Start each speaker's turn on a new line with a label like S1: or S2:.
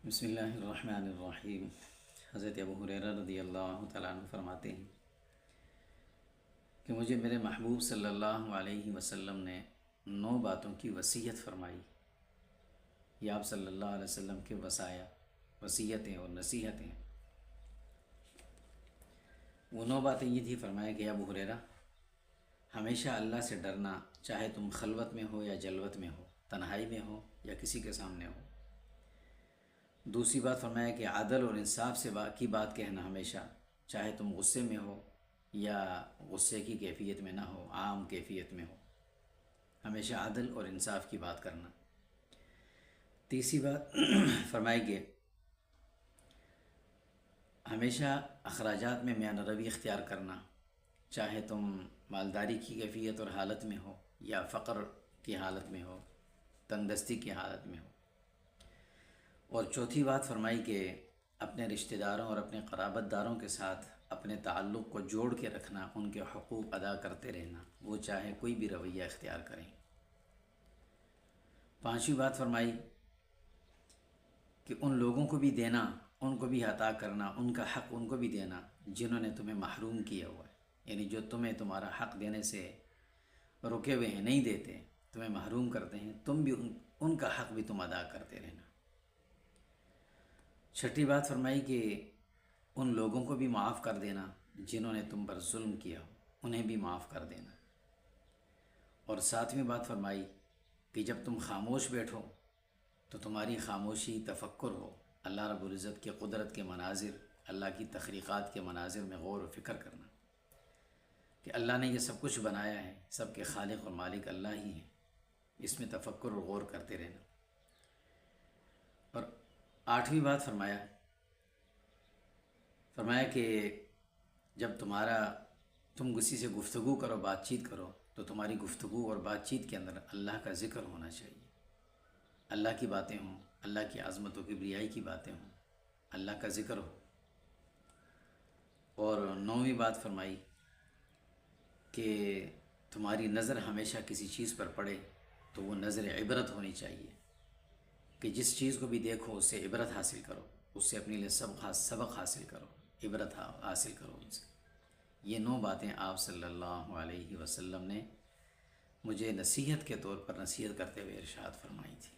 S1: بسم اللہ الرحمن الرحیم۔ حضرت ابو ہریرہ رضی اللہ تعالیٰ عنہ فرماتے ہیں کہ مجھے میرے محبوب صلی اللہ علیہ وسلم نے 9 باتوں کی وصیت فرمائی۔ یہ آپ صلی اللہ علیہ وسلم کے وصایا، وصیتیں اور نصیحتیں۔ وہ 9 باتیں یہ تھی، فرمایا کہ ابو ہریرہ، ہمیشہ اللہ سے ڈرنا، چاہے تم خلوت میں ہو یا جلوت میں ہو، تنہائی میں ہو یا کسی کے سامنے ہو۔ دوسری بات فرمایا کہ عدل اور انصاف سے کی بات کہنا ہمیشہ، چاہے تم غصے میں ہو یا غصے کی کیفیت میں نہ ہو، عام کیفیت میں ہو، ہمیشہ عدل اور انصاف کی بات کرنا۔ تیسری بات فرمائی کہ ہمیشہ اخراجات میں میانہ روی اختیار کرنا، چاہے تم مالداری کی کیفیت اور حالت میں ہو یا فقر کی حالت میں ہو، تنگ دستی کی حالت میں ہو۔ اور چوتھی بات فرمائی کہ اپنے رشتہ داروں اور اپنے قرابت داروں کے ساتھ اپنے تعلق کو جوڑ کے رکھنا، ان کے حقوق ادا کرتے رہنا، وہ چاہے کوئی بھی رویہ اختیار کریں۔ پانچویں بات فرمائی کہ ان لوگوں کو بھی دینا، ان کو بھی عطا کرنا، ان کا حق ان کو بھی دینا جنہوں نے تمہیں محروم کیا ہوا ہے، یعنی جو تمہیں تمہارا حق دینے سے رکے ہوئے ہیں، نہیں دیتے، تمہیں محروم کرتے ہیں، تم بھی ان کا حق بھی تم ادا کرتے رہنا۔ چھٹی بات فرمائی کہ ان لوگوں کو بھی معاف کر دینا جنہوں نے تم پر ظلم کیا ہو، انہیں بھی معاف کر دینا۔ اور ساتویں بات فرمائی کہ جب تم خاموش بیٹھو تو تمہاری خاموشی تفکر ہو، اللہ رب العزت کے قدرت کے مناظر، اللہ کی تخلیقات کے مناظر میں غور و فکر کرنا کہ اللہ نے یہ سب کچھ بنایا ہے، سب کے خالق اور مالک اللہ ہی ہیں، اس میں تفکر اور غور کرتے رہنا۔ اور آٹھویں بات فرمایا کہ جب تم کسی سے گفتگو کرو، بات چیت کرو، تو تمہاری گفتگو اور بات چیت کے اندر اللہ کا ذکر ہونا چاہیے، اللہ کی باتیں ہوں، اللہ کی عظمت و کبریائی کی باتیں ہوں، اللہ کا ذکر ہو۔ اور نویں بات فرمائی کہ تمہاری نظر ہمیشہ کسی چیز پر پڑے تو وہ نظر عبرت ہونی چاہیے، کہ جس چیز کو بھی دیکھو اس سے عبرت حاصل کرو، اس سے اپنے لیے سبق حاصل کرو، عبرت حاصل کرو ان سے۔ یہ 9 باتیں آپ صلی اللہ علیہ وسلم نے مجھے نصیحت کے طور پر نصیحت کرتے ہوئے ارشاد فرمائی تھی۔